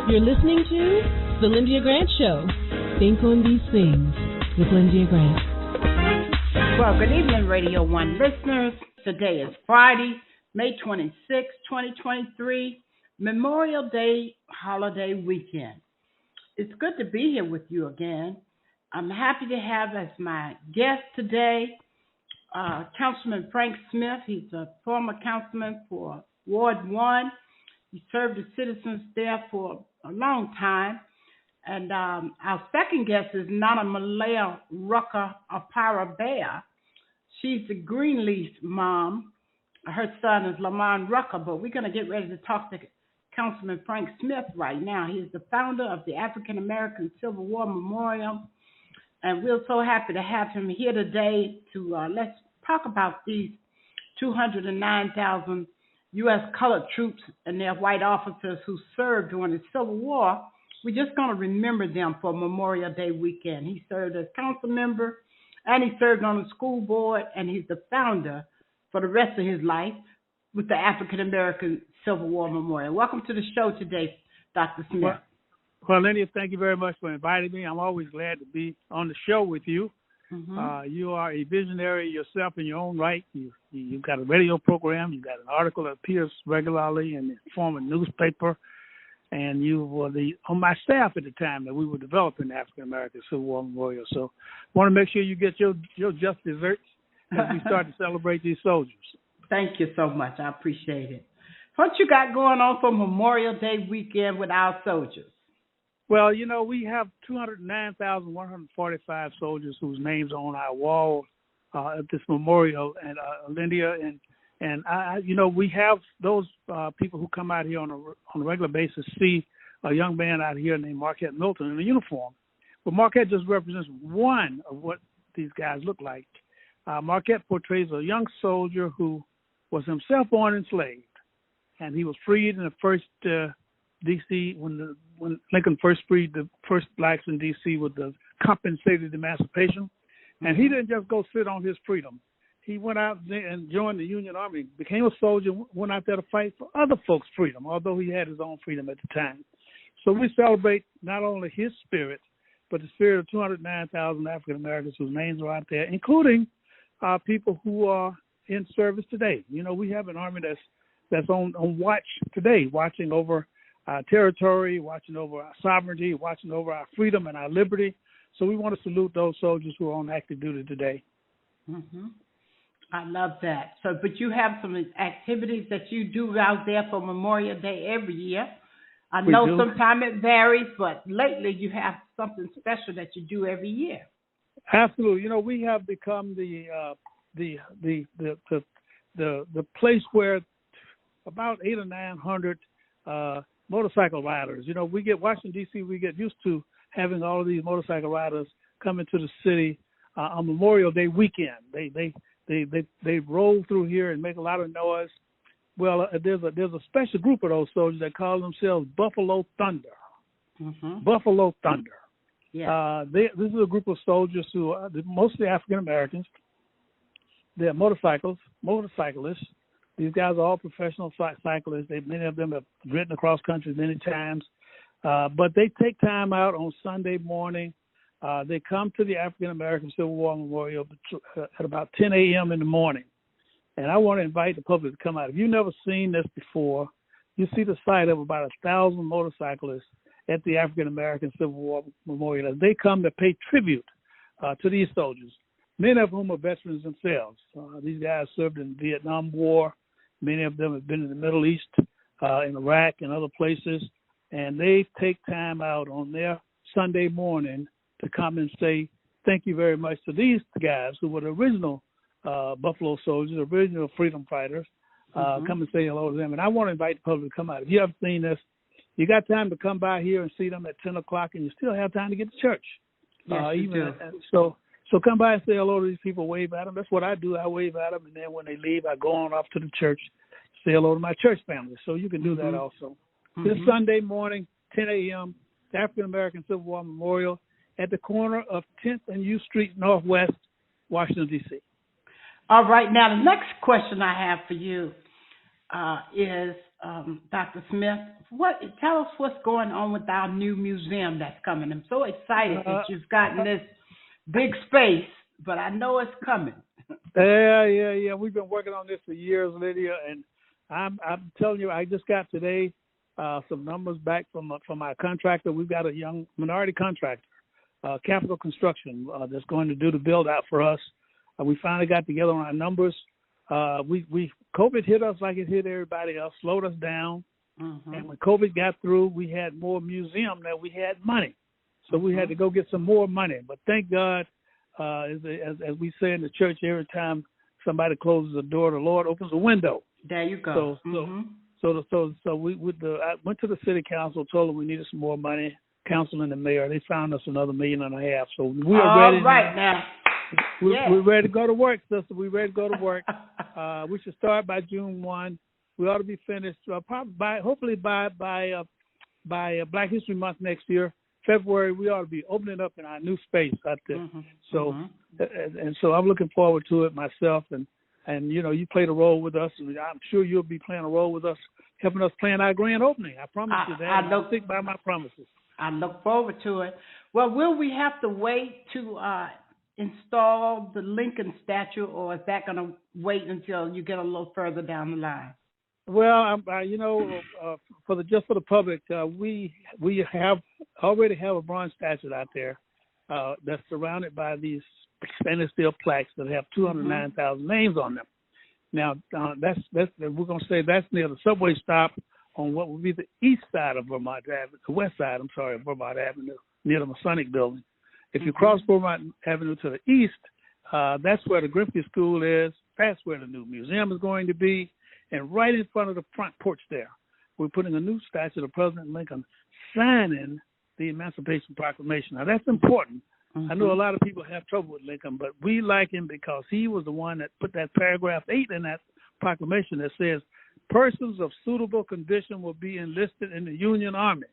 You're listening to The Lyndia Grant Show. Think on these things with Lyndia Grant. Well, good evening, Radio 1 listeners. Today is Friday, May 26, 2023, Memorial Day holiday weekend. It's good to be here with you again. I'm happy to have as my guest today Councilman Frank Smith. He's a former councilman for Ward 1. He served the citizens there for a long time. And our second guest is Malaya Operabea. She's the Greenleaf mom. Her son is Lamont Rucker, but we're going to get ready to talk to Councilman Frank Smith right now. He's the founder of the African American Civil War Memorial, and we're so happy to have him here today to let's talk about these 209,000 U.S. colored troops and their white officers who served during the Civil War. We're just going to remember them for Memorial Day weekend. He served as council member, and he served on the school board, and he's the founder for the rest of his life with the African American Civil War Memorial. Welcome to the show today, Dr. Smith. Well, Lyndia, thank you very much for inviting me. I'm always glad to be on the show with you. Mm-hmm. You are a visionary yourself in your own right. You've got a radio program. You've got an article that appears regularly in the former newspaper. And you were on my staff at the time that we were developing the African American Civil War Memorial. So I want to make sure you get your just desserts as we start to celebrate these soldiers. Thank you so much. I appreciate it. What you got going on for Memorial Day weekend with our soldiers? Well, we have 209,145 soldiers whose names are on our wall at this memorial, and Lyndia, and I, we have those people who come out here on a regular basis see a young man out here named Marquette Milton in a uniform. But Marquette just represents one of what these guys look like. Marquette portrays a young soldier who was himself born enslaved, and he was freed in the first D.C. when Lincoln first freed the first blacks in D.C. with the compensated emancipation. And he didn't just go sit on his freedom. He went out and joined the Union Army, became a soldier, went out there to fight for other folks' freedom, although he had his own freedom at the time. So we celebrate not only his spirit, but the spirit of 209,000 African Americans whose names are out there, including people who are in service today. We have an army that's on watch today, watching over our territory, watching over our sovereignty, watching over our freedom and our liberty. So we want to salute those soldiers who are on active duty today. Mm-hmm. I love that. So, but you have some activities that you do out there for Memorial Day every year. I know sometimes it varies, but lately you have something special that you do every year. Absolutely. We have become the place where about 800 or 900 motorcycle riders. We get Washington D.C. We get used to having all of these motorcycle riders come into the city on Memorial Day weekend. They roll through here and make a lot of noise. Well, there's a special group of those soldiers that call themselves Buffalo Thunder. Mm-hmm. Buffalo Thunder. Yeah. This is a group of soldiers who are mostly African Americans. They're motorcyclists. These guys are all professional cyclists. Many of them have ridden across country many times. But they take time out on Sunday morning. They come to the African American Civil War Memorial at about 10 a.m. in the morning. And I want to invite the public to come out. If you've never seen this before, you see the sight of about 1,000 motorcyclists at the African American Civil War Memorial as they come to pay tribute to these soldiers, many of whom are veterans themselves. These guys served in the Vietnam War. Many of them have been in the Middle East, in Iraq and other places. And they take time out on their Sunday morning to come and say thank you very much to these guys who were the original Buffalo soldiers, original freedom fighters. Come and say hello to them. And I want to invite the public to come out. If you haven't seen this, you got time to come by here and see them at 10 o'clock, and you still have time to get to church. Yes, you do. So come by and say hello to these people, wave at them. That's what I do. I wave at them, and then when they leave, I go on off to the church, say hello to my church family. So you can do that also. This Sunday morning, 10 a.m., the African American Civil War Memorial at the corner of 10th and U Street Northwest, Washington, D.C. All right. Now, the next question I have for you is Dr. Smith, tell us what's going on with our new museum that's coming. I'm so excited that you've gotten this big space, but I know it's coming. Yeah. We've been working on this for years, Lydia, and I'm telling you, I just got today some numbers back from our contractor. We've got a young minority contractor, Capital Construction, that's going to do the build out for us. We finally got together on our numbers. COVID hit us like it hit everybody else, slowed us down. Mm-hmm. And when COVID got through, we had more museum than we had money. So we had to go get some more money. But thank God, as we say in the church, every time somebody closes a door, the Lord opens a window. There you go. So we I went to the city council, told them we needed some more money. Council and the mayor, they found us another $1.5 million. So we are ready now. We're ready to go to work, sister. We're ready to go to work. We should start by June 1. We ought to be finished hopefully by Black History Month next year. February, we ought to be opening up in our new space out there. Mm-hmm. So, and so I'm looking forward to it myself. And you played a role with us. And I'm sure you'll be playing a role with us, helping us plan our grand opening. I promise you that. I'll stick by my promises. I look forward to it. Well, will we have to wait to install the Lincoln statue, or is that going to wait until you get a little further down the line? Well, for the public, we already have a bronze statue out there that's surrounded by these stainless steel plaques that have 209,000 names on them. Now, that's we're going to say that's near the subway stop on what would be the east side of Vermont Avenue, the west side, of Vermont Avenue, near the Masonic Building. If you cross Vermont Avenue to the east, that's where the Grimke School is. That's where the new museum is going to be. And right in front of the front porch there, we're putting a new statue of President Lincoln signing the Emancipation Proclamation. Now, that's important. I know a lot of people have trouble with Lincoln, but we like him because he was the one that put that paragraph 8 in that proclamation that says, persons of suitable condition will be enlisted in the Union Army.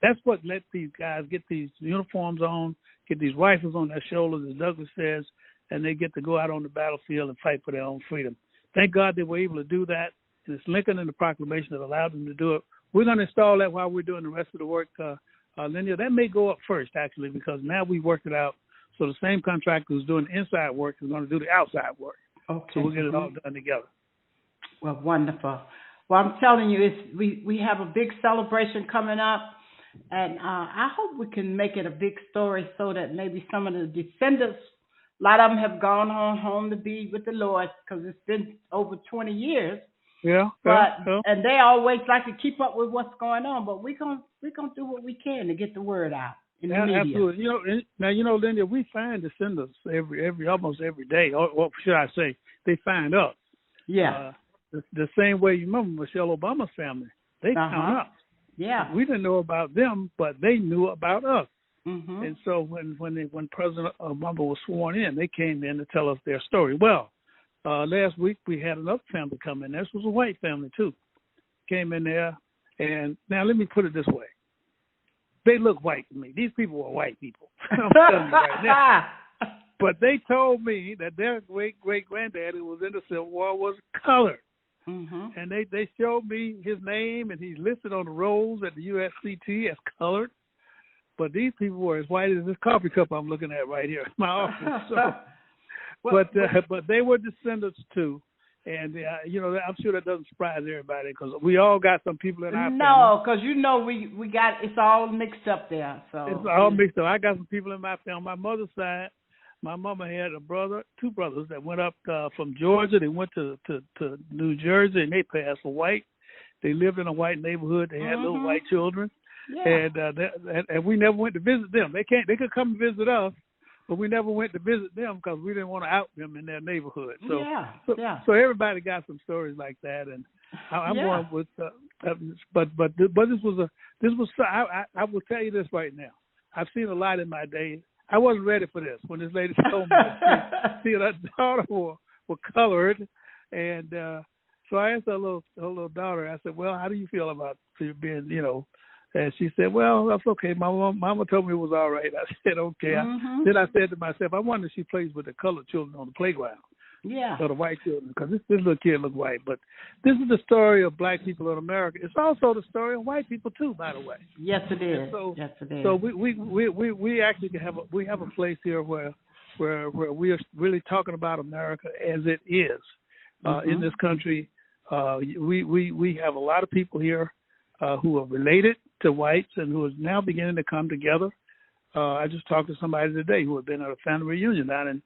That's what let these guys get these uniforms on, get these rifles on their shoulders, as Douglas says, and they get to go out on the battlefield and fight for their own freedom. Thank God they were able to do that, and it's Lincoln and the proclamation that allowed them to do it. We're going to install that while we're doing the rest of the work, Lyndia. That may go up first, actually, because now we've worked it out. So the same contractor who's doing the inside work is going to do the outside work. Okay. So we'll get it all done together. Well, wonderful. Well, I'm telling you, we have a big celebration coming up, and I hope we can make it a big story so that maybe some of the descendants, a lot of them have gone on home to be with the Lord because it's been over 20 years. Yeah. And they always like to keep up with what's going on, but we're gonna do what we can to get the word out in the media. Absolutely. Lyndia, we find descendants almost every day. Or what should I say? They find us. Yeah. The same way you remember Michelle Obama's family. They found us. Yeah. We didn't know about them, but they knew about us. Mm-hmm. And so when President Obama was sworn in, they came in to tell us their story. Well, last week we had another family come in. This was a white family too. Came in there, and now let me put it this way: they look white to me. These people were white people. I'm telling you right now. But they told me that their great granddad who was in the Civil War was colored. Mm-hmm. And they showed me his name, and he's listed on the rolls at the USCT as colored. But these people were as white as this coffee cup I'm looking at right here in my office. So, but they were descendants too, and I'm sure that doesn't surprise everybody because we all got some people in our family. No, because we got it's all mixed up there. So it's all mixed up. I got some people in my family. My mother's side, my mama had two brothers that went up from Georgia. They went to New Jersey, and they passed for white. They lived in a white neighborhood. They had little white children. Yeah. And we never went to visit them. They could come and visit us, but we never went to visit them because we didn't want to out them in their neighborhood. So everybody got some stories like that, and I'm going with. But this was. I will tell you this right now. I've seen a lot in my day. I wasn't ready for this when this lady told me see her daughter were colored, and so I asked her little daughter. I said, "Well, how do you feel about being, And she said, "Well, that's okay. My mama told me it was all right." I said, "Okay." Then I said to myself, "I wonder if she plays with the colored children on the playground." Yeah. So the white children, because this little kid look white, but this is the story of black people in America. It's also the story of white people too, by the way. Yes, it is. Yes, it is. So we actually have a place here where we are really talking about America as it is in this country. We have a lot of people here who are related to whites and who is now beginning to come together. I just talked to somebody today who had been at a family reunion down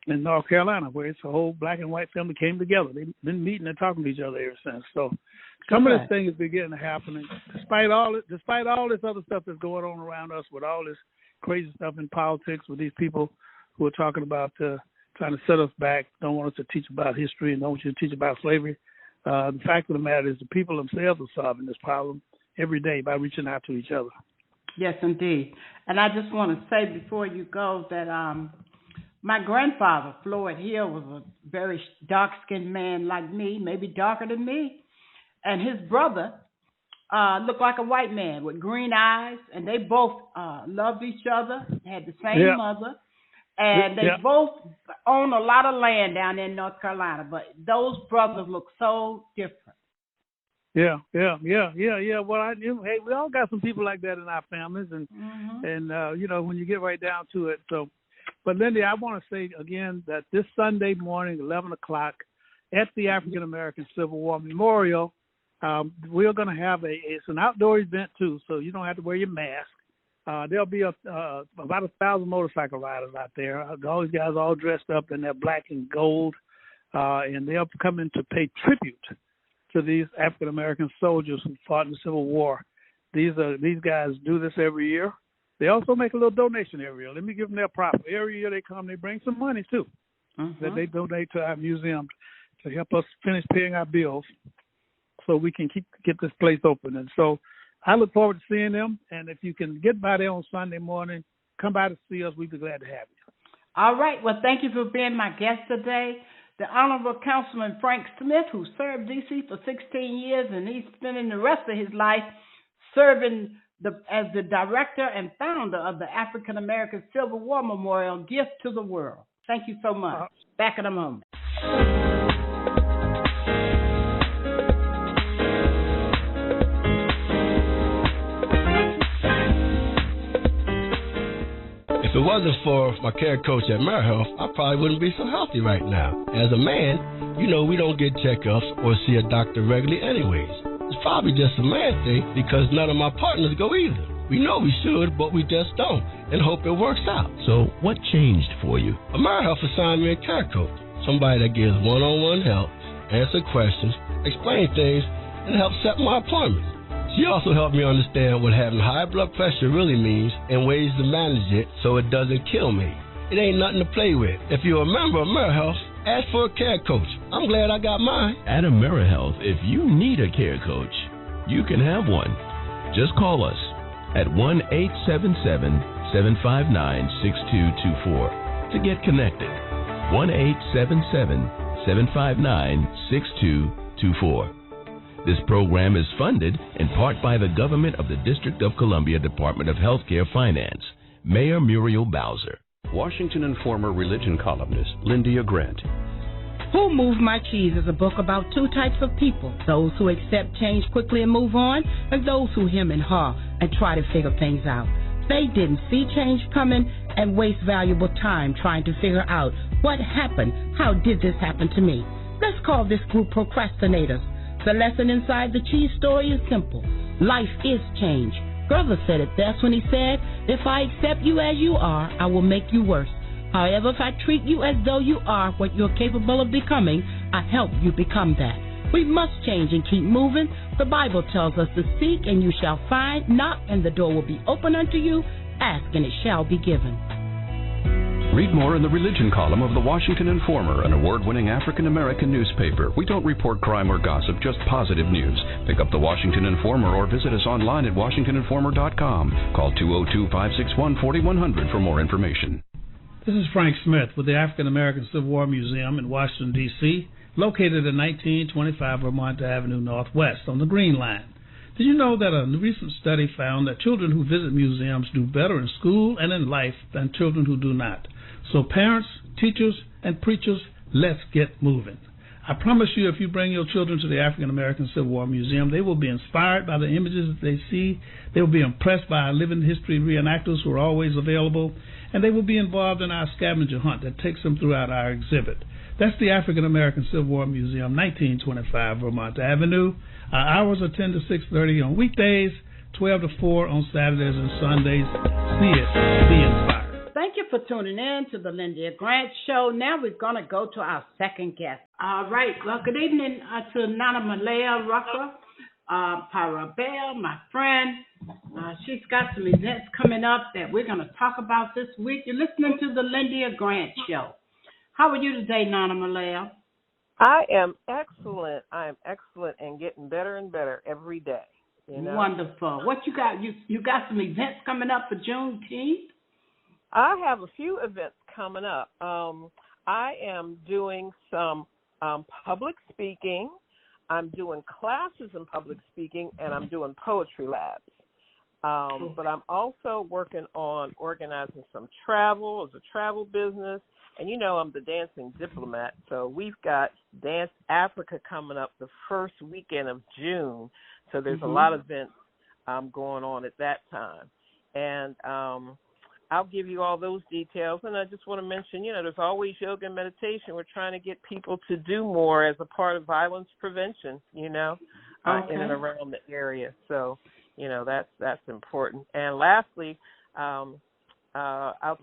in North Carolina, where it's a whole black and white family came together. They've been meeting and talking to each other ever since. So some of this thing is beginning to happen. And despite all this other stuff that's going on around us, with all this crazy stuff in politics, with these people who are talking about trying to set us back, don't want us to teach about history and don't want you to teach about slavery, the fact of the matter is the people themselves are solving this problem every day by reaching out to each other. Yes, indeed. And I just want to say before you go that my grandfather, Floyd Hill, was a very dark-skinned man like me, maybe darker than me. And his brother looked like a white man with green eyes, and they both loved each other, had the same mother, and they both own a lot of land down there in North Carolina. But those brothers look so different. Yeah. Well, hey, we all got some people like that in our families, and when you get right down to it. So, but Lyndia, I want to say again that this Sunday morning, 11 o'clock, at the African American Civil War Memorial, we're going to have it's an outdoor event too, so you don't have to wear your mask. There'll be about 1,000 motorcycle riders out there. All these guys all dressed up in their black and gold, and they'll come in to pay tribute to these African American soldiers who fought in the Civil War. These guys do this every year. They also make a little donation every year. Let me give them their props. Every year they come, they bring some money too that they donate to our museum to help us finish paying our bills, so we can get this place open. And so I look forward to seeing them. And if you can get by there on Sunday morning, come by to see us. We'd be glad to have you. All right. Well, thank you for being my guest today. The Honorable Councilman Frank Smith, who served D.C. for 16 years, and he's spending the rest of his life serving as the director and founder of the African American Civil War Memorial, Gift to the World. Thank you so much. Back in a moment. If it wasn't for my care coach at AmeriHealth, I probably wouldn't be so healthy right now. As a man, we don't get checkups or see a doctor regularly anyways. It's probably just a man thing because none of my partners go either. We know we should, but we just don't, and hope it works out. So what changed for you? AmeriHealth assigned me a care coach, somebody that gives one-on-one help, answer questions, explain things, and help set my appointments. She also helped me understand what having high blood pressure really means and ways to manage it so it doesn't kill me. It ain't nothing to play with. If you're a member of AmeriHealth, ask for a care coach. I'm glad I got mine. At AmeriHealth, if you need a care coach, you can have one. Just call us at 1-877-759-6224 to get connected. 1-877-759-6224. This program is funded in part by the government of the District of Columbia Department of Healthcare Finance. Mayor Muriel Bowser. Washington Informer religion columnist Lyndia Grant. Who Moved My Cheese is a book about two types of people, those who accept change quickly and move on, and those who hem and haw and try to figure things out. They didn't see change coming and waste valuable time trying to figure out what happened, how did this happen to me. Let's call this group procrastinators. The lesson inside the cheese story is simple. Life is change. Brother said it best when he said, if I accept you as you are, I will make you worse. However, if I treat you as though you are what you're capable of becoming, I help you become that. We must change and keep moving. The Bible tells us to seek and you shall find, knock and the door will be open unto you, ask and it shall be given. Read more in the religion column of the Washington Informer, an award-winning African-American newspaper. We don't report crime or gossip, just positive news. Pick up the Washington Informer or visit us online at WashingtonInformer.com. Call 202-561-4100 for more information. This is Frank Smith with the African American Civil War Museum in Washington, D.C., located at 1925 Vermont Avenue Northwest on the Green Line. Did you know that a recent study found that children who visit museums do better in school and in life than children who do not? So parents, teachers, and preachers, Let's get moving. I promise you, if you bring your children to the African American Civil War Museum, they will be inspired by the images that they see. They will be impressed by our living history reenactors who are always available, and they will be involved in our scavenger hunt that takes them throughout our exhibit. That's the African American Civil War Museum, 1925 Vermont Avenue. Our hours are 10 to 6:30 on weekdays, 12 to 4 on Saturdays and Sundays. See it, be inspired. Thank you for tuning in to the Lyndia Grant Show. Now we're going to go to our second guest. All right. Well, good evening to Nana Malaya Operabea, my friend. She's got some events coming up that we're going to talk about this week. You're listening to the Lyndia Grant Show. How are you today, Nana Malaya? I am excellent. I am excellent and getting better and better every day. You know? Wonderful. What you got? You got some events coming up for Juneteenth? I have a few events coming up. I am doing some public speaking. I'm doing classes in public speaking, and I'm doing poetry labs. But I'm also working on organizing some travel as a travel business. And you know I'm the dancing diplomat, so we've got Dance Africa coming up the first weekend of June. So there's a lot of events going on at that time. And I'll give you all those details. And I just want to mention, you know, there's always yoga and meditation. We're trying to get people to do more as a part of violence prevention, you know, in and around the area. So, you know, that's important. And lastly, I'll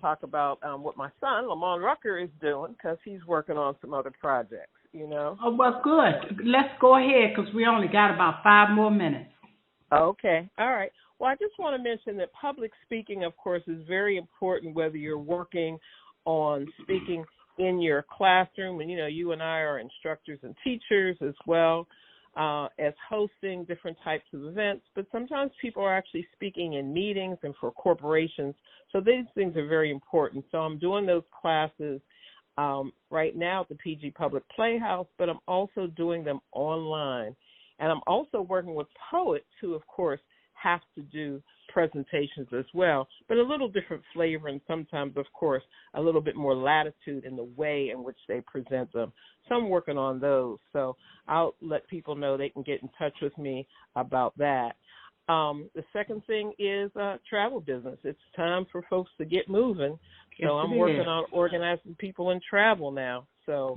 talk about what my son, Lamont Rucker, is doing because he's working on some other projects, you know. Oh, well, good. Let's go ahead because we only got about 5 more minutes. Okay. All right. Well, I just want to mention that public speaking, of course, is very important, whether you're working on speaking in your classroom. And, you know, you and I are instructors and teachers as well as hosting different types of events. But sometimes people are actually speaking in meetings and for corporations. So these things are very important. So I'm doing those classes right now at the PG Public Playhouse, but I'm also doing them online. And I'm also working with poets who, of course, have to do presentations as well, but a little different flavor and sometimes, of course, a little bit more latitude in the way in which they present them. So I'm working on those. So I'll let people know they can get in touch with me about that. The second thing is travel business. It's time for folks to get moving. So I'm working on organizing people in travel now. So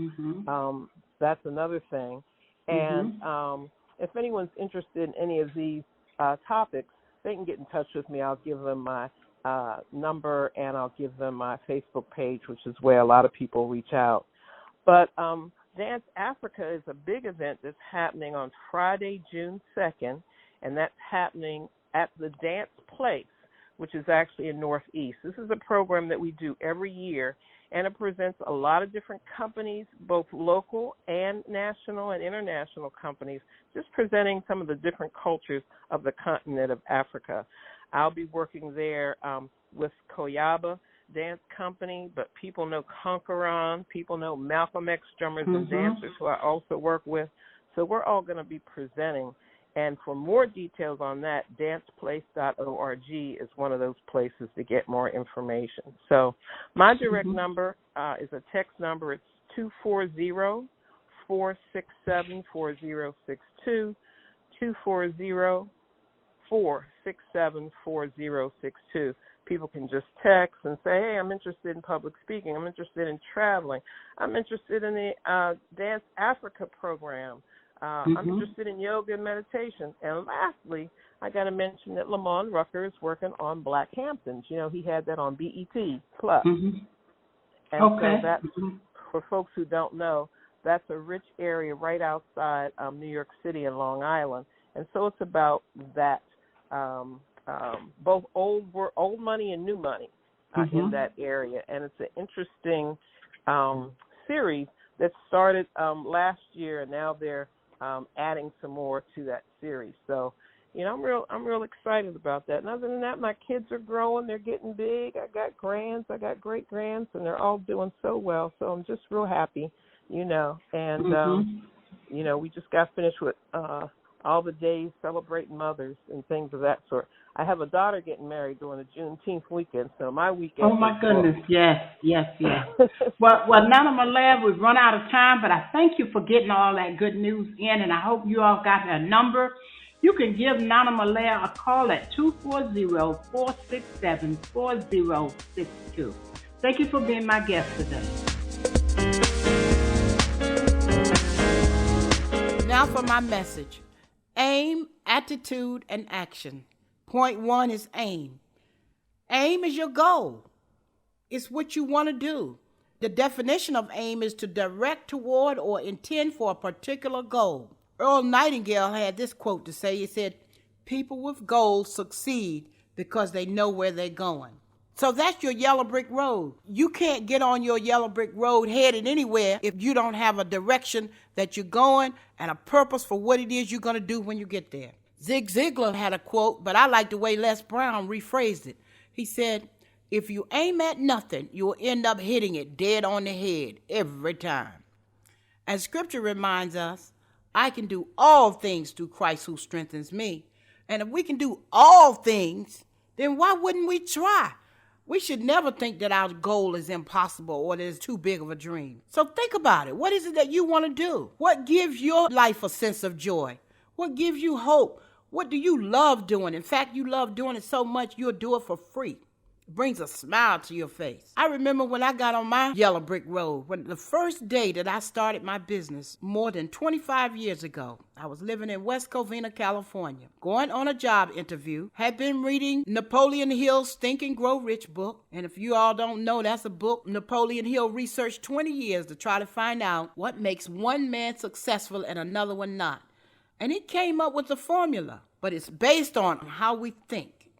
that's another thing. And if anyone's interested in any of these topics, they can get in touch with me. I'll give them my number and I'll give them my Facebook page, which is where a lot of people reach out. But Dance Africa is a big event that's happening on Friday, June 2nd, and that's happening at the Dance Place, which is actually in Northeast. This is a program that we do every year, and it presents a lot of different companies, both local and national and international companies, just presenting some of the different cultures of the continent of Africa. I'll be working there with Koyaba Dance Company, but people know Conqueron, people know Malcolm X drummers and dancers who I also work with. So we're all going to be presenting. And for more details on that, danceplace.org is one of those places to get more information. So my direct number is a text number. It's 240-467-4062, 240-467-4062. People can just text and say, hey, I'm interested in public speaking. I'm interested in traveling. I'm interested in the Dance Africa program. I'm interested in yoga and meditation. And lastly, I got to mention that Lamont Rucker is working on Black Hamptons. You know, he had that on BET Plus. And so that's, for folks who don't know, that's a rich area right outside New York City and Long Island. And so it's about that, both old money and new money in that area. And it's an interesting series that started last year, and now they're adding some more to that series. So, you know, I'm real excited about that. And other than that, my kids are growing. They're getting big. I got grands. I got great-grands, and they're all doing so well. So I'm just real happy, you know. And, you know, we just got finished with all the days celebrating mothers and things of that sort. I have a daughter getting married during the Juneteenth weekend, so my weekend. Oh my goodness, yes. Well, Nana Malaya, we've run out of time, but I thank you for getting all that good news in, and I hope you all got her number. You can give Nana Malaya a call at 240-467-4062. Thank you for being my guest today. Now for my message. Aim, attitude, and action. Point 1 is aim. Aim is your goal. It's what you want to do. The definition of aim is to direct toward or intend for a particular goal. Earl Nightingale had this quote to say. He said, "People with goals succeed because they know where they're going." So that's your yellow brick road. You can't get on your yellow brick road headed anywhere if you don't have a direction that you're going and a purpose for what it is you're going to do when you get there. Zig Ziglar had a quote, but I like the way Les Brown rephrased it. He said, "If you aim at nothing, you will end up hitting it dead on the head every time." As scripture reminds us, I can do all things through Christ who strengthens me. And if we can do all things, then why wouldn't we try? We should never think that our goal is impossible or that it's too big of a dream. So think about it. What is it that you want to do? What gives your life a sense of joy? What gives you hope? What do you love doing? In fact, you love doing it so much you'll do it for free. It brings a smile to your face. I remember when I got on my yellow brick road, when the first day that I started my business more than 25 years ago. I was living in West Covina, California, going on a job interview, had been reading Napoleon Hill's Think and Grow Rich book. And if you all don't know, that's a book Napoleon Hill researched 20 years to try to find out what makes one man successful and another one not. And he came up with a formula, but it's based on how we think.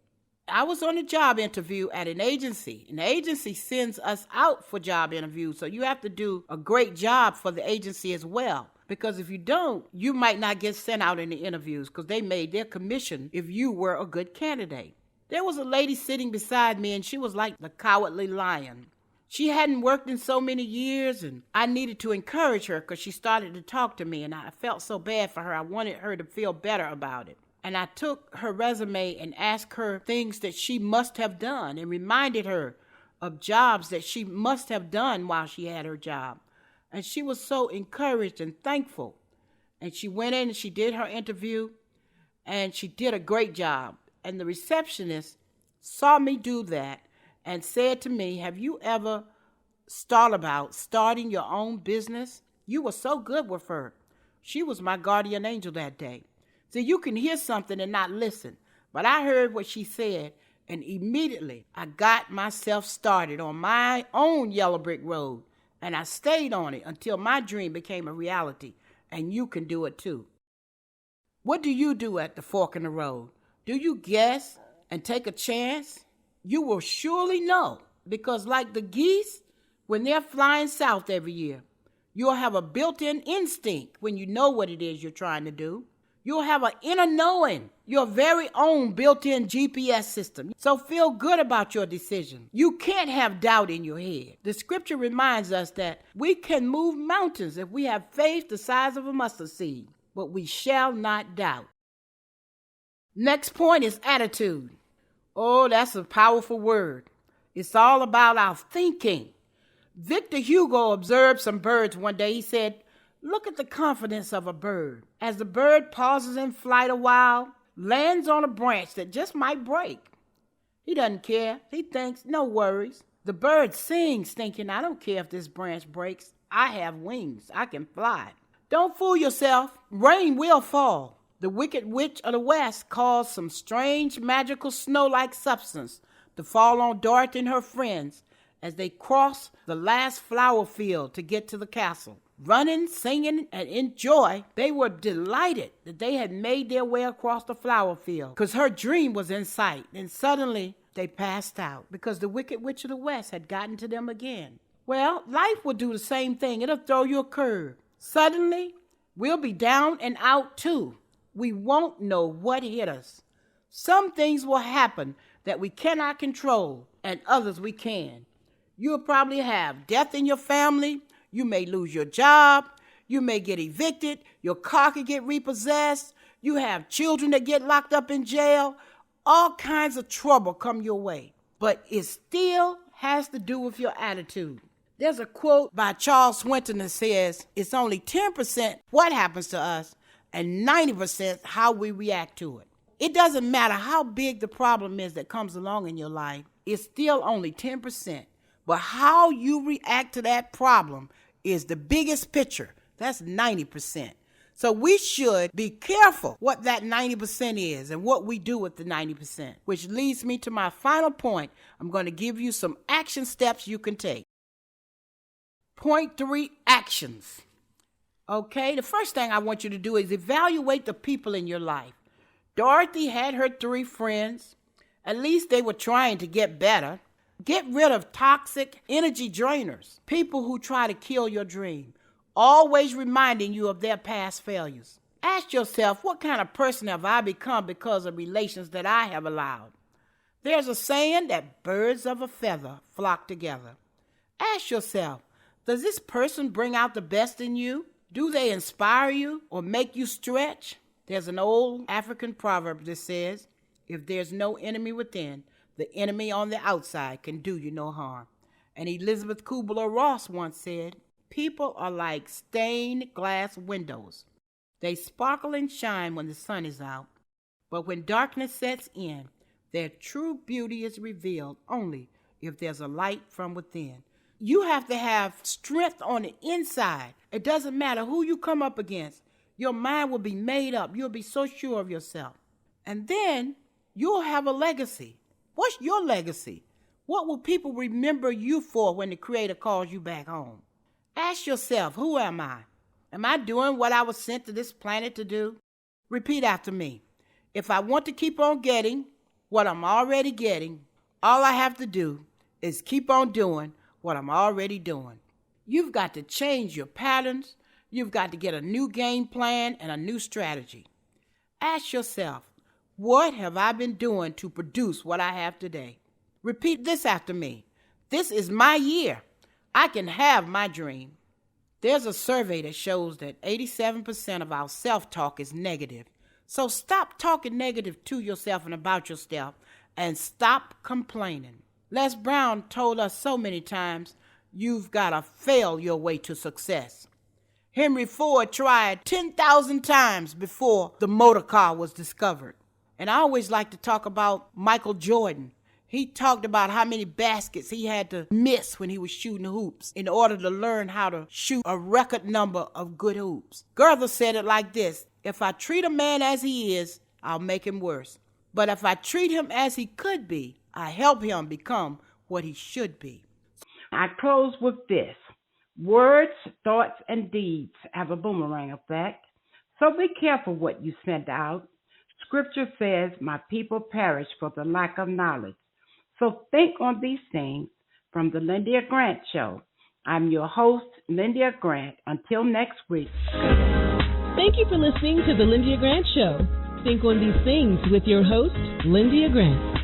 I was on a job interview at an agency, and the agency sends us out for job interviews, so you have to do a great job for the agency as well, because if you don't, you might not get sent out in the interviews because they made their commission if you were a good candidate. There was a lady sitting beside me, and she was like the cowardly lion. She hadn't worked in so many years, and I needed to encourage her because she started to talk to me, and I felt so bad for her. I wanted her to feel better about it. And I took her resume and asked her things that she must have done and reminded her of jobs that she must have done while she had her job. And she was so encouraged and thankful. And she went in and she did her interview, and she did a great job. And the receptionist saw me do that and said to me, "Have you ever thought about starting your own business?" You were so good with her. She was my guardian angel that day. See, you can hear something and not listen. But I heard what she said, and immediately I got myself started on my own yellow brick road, and I stayed on it until my dream became a reality, and you can do it too. What do you do at the fork in the road? Do you guess and take a chance? You will surely know, because like the geese, when they're flying south every year, you'll have a built-in instinct when you know what it is you're trying to do. You'll have an inner knowing, your very own built-in GPS system. So feel good about your decision. You can't have doubt in your head. The scripture reminds us that we can move mountains if we have faith the size of a mustard seed, but we shall not doubt. Next point is attitude. Oh, that's a powerful word. It's all about our thinking. Victor Hugo observed some birds one day. He said, "Look at the confidence of a bird. As the bird pauses in flight a while, lands on a branch that just might break. He doesn't care. He thinks, no worries. The bird sings thinking, I don't care if this branch breaks. I have wings. I can fly." Don't fool yourself. Rain will fall. The Wicked Witch of the West caused some strange magical snow-like substance to fall on Dorothy and her friends as they crossed the last flower field to get to the castle. Running, singing, and in joy, they were delighted that they had made their way across the flower field because her dream was in sight. And suddenly, they passed out because the Wicked Witch of the West had gotten to them again. Well, life will do the same thing. It'll throw you a curve. Suddenly, we'll be down and out too. We won't know what hit us. Some things will happen that we cannot control, and others we can. You'll probably have death in your family. You may lose your job. You may get evicted. Your car could get repossessed. You have children that get locked up in jail. all kinds of trouble come your way, but it still has to do with your attitude. There's a quote by Charles Swinton that says, it's only 10% what happens to us and 90% how we react to it. It doesn't matter how big the problem is that comes along in your life, it's still only 10%. But how you react to that problem is the biggest picture. That's 90%. So we should be careful what that 90% is and what we do with the 90%, which leads me to my final point. I'm going to give you some action steps you can take. Point 3, actions. Okay, the first thing I want you to do is evaluate the people in your life. Dorothy had her 3 friends. At least they were trying to get better. Get rid of toxic energy drainers, people who try to kill your dream, always reminding you of their past failures. Ask yourself, what kind of person have I become because of relations that I have allowed? There's a saying that birds of a feather flock together. Ask yourself, does this person bring out the best in you? Do they inspire you or make you stretch? There's an old African proverb that says, if there's no enemy within, the enemy on the outside can do you no harm. And Elizabeth Kubler-Ross once said, people are like stained glass windows. They sparkle and shine when the sun is out, but when darkness sets in, their true beauty is revealed only if there's a light from within. You have to have strength on the inside. It doesn't matter who you come up against. Your mind will be made up. You'll be so sure of yourself. And then you'll have a legacy. What's your legacy? What will people remember you for when the Creator calls you back home? Ask yourself, who am I? Am I doing what I was sent to this planet to do? Repeat after me. If I want to keep on getting what I'm already getting, all I have to do is keep on doing what I'm already doing. You've got to change your patterns. You've got to get a new game plan and a new strategy. Ask yourself, what have I been doing to produce what I have today? Repeat this after me. This is my year. I can have my dream. There's a survey that shows that 87% of our self-talk is negative. So stop talking negative to yourself and about yourself and stop complaining. Les Brown told us so many times, you've got to fail your way to success. Henry Ford tried 10,000 times before the motor car was discovered. And I always like to talk about Michael Jordan. He talked about how many baskets he had to miss when he was shooting hoops in order to learn how to shoot a record number of good hoops. Goethe said it like this, if I treat a man as he is, I'll make him worse. But if I treat him as he could be, I help him become what he should be. I close with this. Words, thoughts, and deeds have a boomerang effect, so be careful what you send out. Scripture says, my people perish for the lack of knowledge. So think on these things. From the Lyndia Grant Show, I'm your host, Lyndia Grant. Until next week. Thank you for listening to the Lyndia Grant Show. Think on these things with your host, Lyndia Grant.